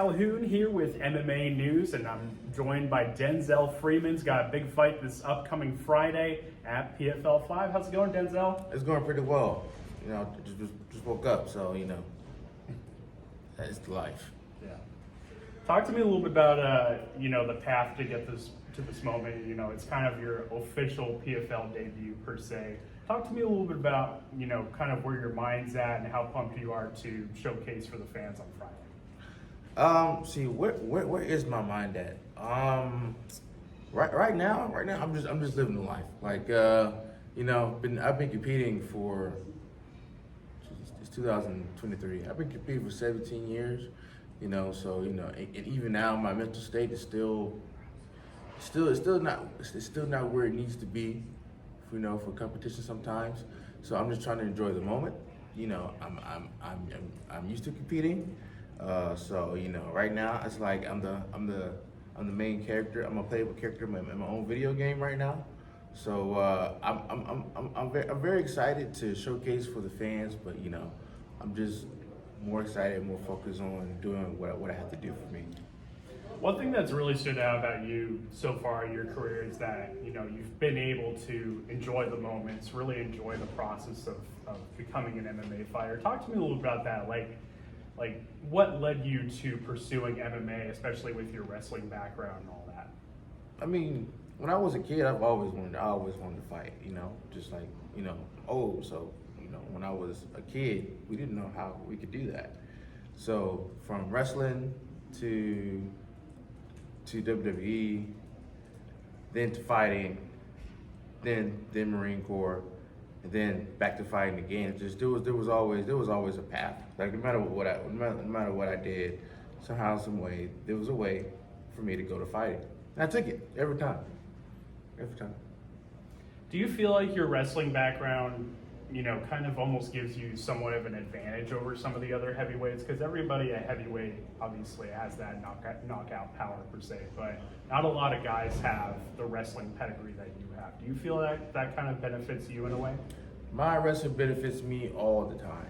Calhoun here with MMA News, and I'm joined by Denzel Freeman. He's got a big fight this upcoming Friday at PFL 5. How's it going, Denzel? It's going pretty well. You know, just woke up, so that's the life. Yeah. Talk to me a little bit about the path to get to this moment. You know, it's kind of your official PFL debut per se. Talk to me a little bit about kind of where your mind's at and how pumped you are to showcase for the fans on Friday. Where is my mind at? Right now, I'm just living the life. Like, I've been competing for, it's 2023. I've been competing for 17 years. And even now, my mental state is still not where it needs to be, for competition sometimes. So I'm just trying to enjoy the moment. I'm used to competing. Right now it's like I'm the main character. I'm a playable character in my own video game right now. So I'm very excited to showcase for the fans, but I'm just more excited, more focused on doing what I have to do for me. One thing that's really stood out about you so far in your career is that you've been able to enjoy the moments, really enjoy the process of becoming an MMA fighter. Talk to me a little about that. Like what led you to pursuing MMA, especially with your wrestling background and all that? I mean, when I was a kid, I always wanted to fight. When I was a kid, we didn't know how we could do that. So from wrestling to WWE, then to fighting, then Marine Corps, and then back to fighting again. There was always a path. Like no matter what I did, somehow, some way, there was a way for me to go to fighting. And I took it every time. Do you feel like your wrestling background, kind of almost gives you somewhat of an advantage over some of the other heavyweights? Because everybody at heavyweight obviously has that knockout power per se, but not a lot of guys have the wrestling pedigree that you have. Do you feel that kind of benefits you in a way? My wrestling benefits me all the time.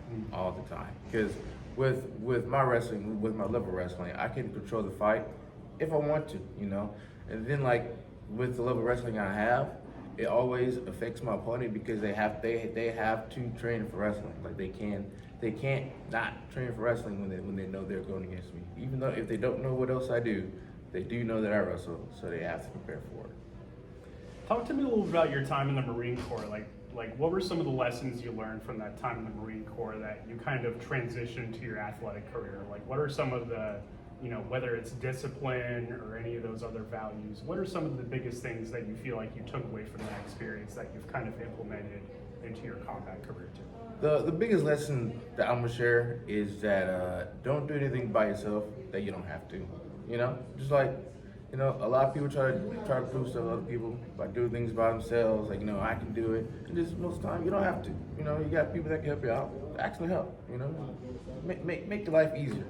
Because with my wrestling, with my level wrestling, I can control the fight if I want to, And then with the level wrestling I have, it always affects my opponent because they have to train for wrestling. Like they can't not train for wrestling when they know they're going against me. Even though if they don't know what else I do, they do know that I wrestle, so they have to prepare for it. Talk to me a little about your time in the Marine Corps. Like what were some of the lessons you learned from that time in the Marine Corps that you kind of transitioned to your athletic career? Like what are some of the, whether it's discipline or any of those other values, what are some of the biggest things that you feel like you took away from that experience that you've kind of implemented into your combat career too? The biggest lesson that I'm gonna share is that don't do anything by yourself that you don't have to. Just like a lot of people try to prove stuff to other people by doing things by themselves. Like I can do it, and just most of the time you don't have to. You got people that can help you out. Actually help. Make your life easier.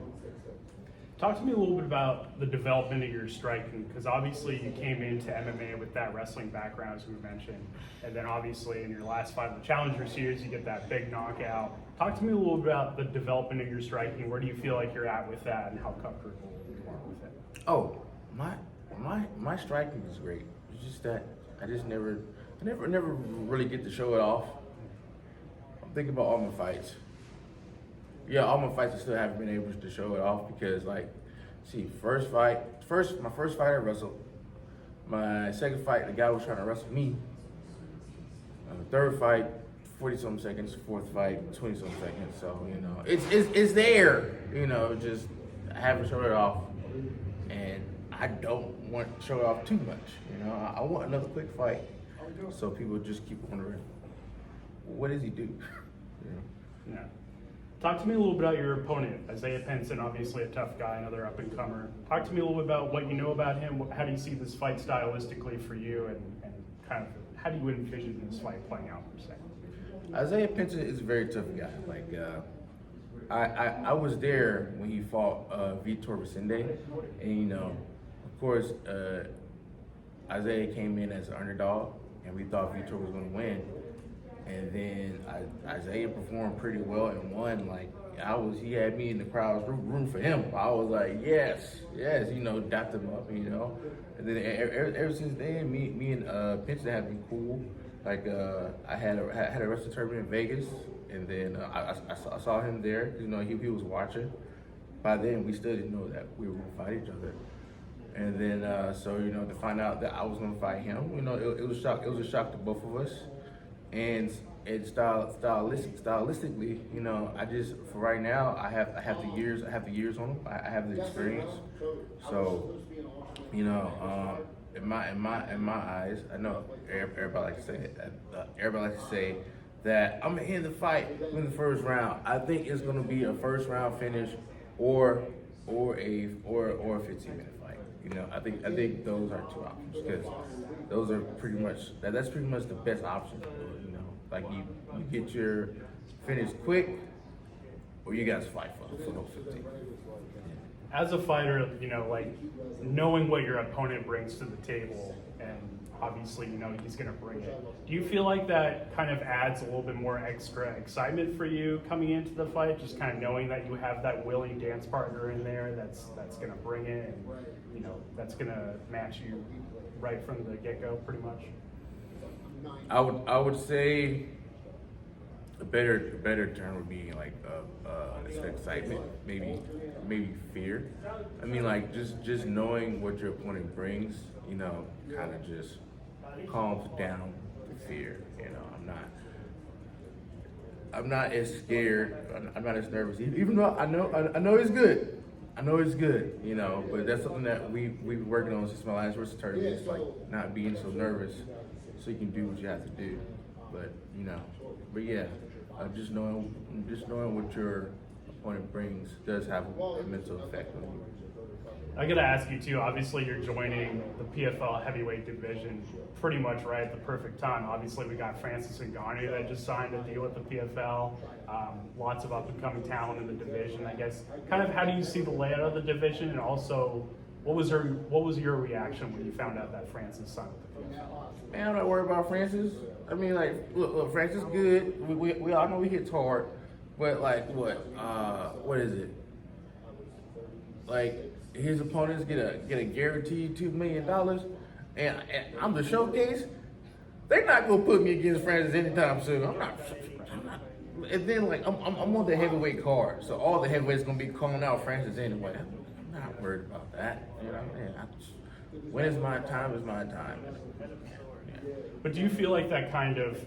Talk to me a little bit about the development of your striking, because obviously you came into MMA with that wrestling background, as we mentioned, and then obviously in your last fight of the Challenger Series, you get that big knockout. Talk to me a little bit about the development of your striking. Where do you feel like you're at with that, and how comfortable you are with it? Oh, my striking is great. It's just that I never really get to show it off. I'm thinking about all my fights. Yeah, all my fights I still haven't been able to show it off because my first fight I wrestled. My second fight, the guy was trying to wrestle me. Third fight, 40-something seconds. Fourth fight, 20-something seconds. So, it's there. Just I haven't shown it off. And I don't want to show it off too much. I want another quick fight. So people just keep wondering, what does he do? Yeah. Talk to me a little bit about your opponent, Isaiah Pinson, obviously a tough guy, another up-and-comer. Talk to me a little bit about what you know about him. How do you see this fight stylistically for you, and kind of how do you envision this fight playing out per se? Isaiah Pinson is a very tough guy. I was there when he fought Vitor Vicente, and of course, Isaiah came in as an underdog, and we thought Vitor was going to win. And then Isaiah performed pretty well and won he had me in the crowd's room for him. I was like, yes, you know, dapped him up, you know. And then ever since then, me and Pinson have been cool. Like I had a wrestling tournament in Vegas, and then I saw him there. You know, he was watching. By then, we still didn't know that we were gonna fight each other. And then so you know, to find out that I was gonna fight him, you know, it was a shock. It was a shock to both of us. And stylistically, you know, I just for right now I have the years on him. I have the experience. So, you know, in my eyes, I know everybody likes to say it. Everybody likes to say that I'm gonna end the fight in the first round. I think it's gonna be a first round finish or a 15-minute fight. You know, I think those are two options because those are pretty much that's pretty much the best option. You know, like you get your finish quick, or you guys fight for those 15. As a fighter, you know, like knowing what your opponent brings to the table, and obviously, you know, he's going to bring it. Do you feel like that kind of adds a little bit more extra excitement for you coming into the fight, just kind of knowing that you have that willing dance partner in there that's going to bring it, and you know, that's going to match you right from the get-go, pretty much? I would say a better term would be like excitement, maybe fear. I mean, like just knowing what your opponent brings, you know, kind of just calms down the fear. You know, I'm not as scared. I'm not as nervous, even though I know it's good. I know it's good, you know, but that's something that we've been working on since my last wrestling tournament. It's like not being so nervous, so you can do what you have to do. But you know, yeah, just knowing what your opponent brings does have a mental effect on you. I gotta ask you too, obviously you're joining the PFL heavyweight division pretty much right at the perfect time. Obviously we got Francis Ngannou that just signed a deal with the PFL. Lots of up and coming talent in the division. I guess kind of how do you see the layout of the division, and also what was your reaction when you found out that Francis signed with the PFL? Man, I'm not worried about Francis. I mean, like, look, Francis good. We all know he hits hard, but like what is it? Like his opponents get a guaranteed $2 million, and I'm the showcase. They're not gonna put me against Francis anytime soon. I'm not. And then like I'm on the heavyweight card, so all the heavyweights gonna be calling out Francis anyway. I'm not worried about that. You know, man. When it's my time, it's my time. Yeah. But do you feel like that kind of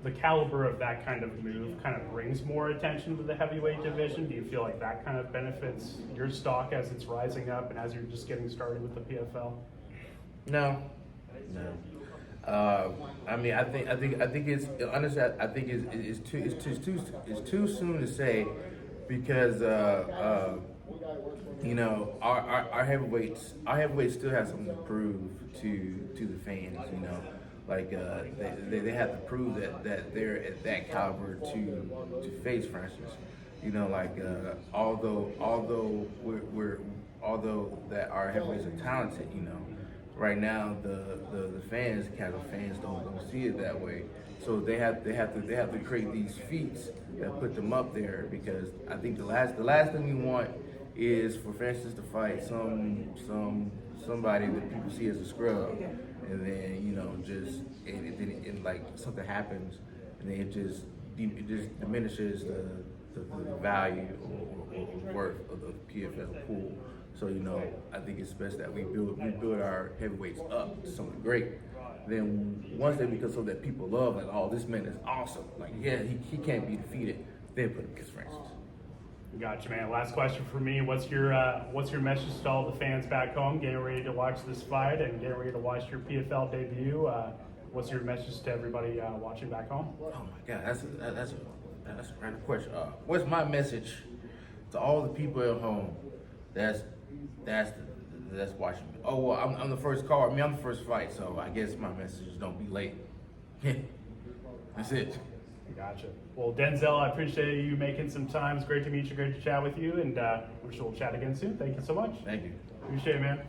the caliber of that kind of move kind of brings more attention to the heavyweight division? Do you feel like that kind of benefits your stock as it's rising up and as you're just getting started with the PFL? No. I mean, I think it's honestly. I think it's too soon to say because you know our heavyweights still have something to prove to the fans. You know, like they have to prove that they're at that caliber to face Francis. You know, like although that our heavyweights are talented, you know. Right now, the fans, casual fans, don't see it that way. So they have to create these feats that put them up there, because I think the last thing we want is for Francis to fight somebody that people see as a scrub, and then you know and like something happens, and then it just diminishes the value or worth of the PFL pool. So you know, I think it's best that we build our heavyweights up to something great. Then once they become something that people love, like, oh, this man is awesome. Like, yeah, he can't be defeated. Then put him against Francis. Gotcha, man. Last question for me. What's your message to all the fans back home getting ready to watch this fight and getting ready to watch your PFL debut? What's your message to everybody watching back home? Oh my God, that's a random question. What's my message to all the people at home? That's watching me. Oh well, I'm the first card. I mean, I'm the first fight, so I guess my message is don't be late. That's it. Gotcha. Well, Denzel, I appreciate you making some time. It's great to meet you. Great to chat with you, and I'm sure we'll chat again soon. Thank you so much. Thank you. Appreciate it, man.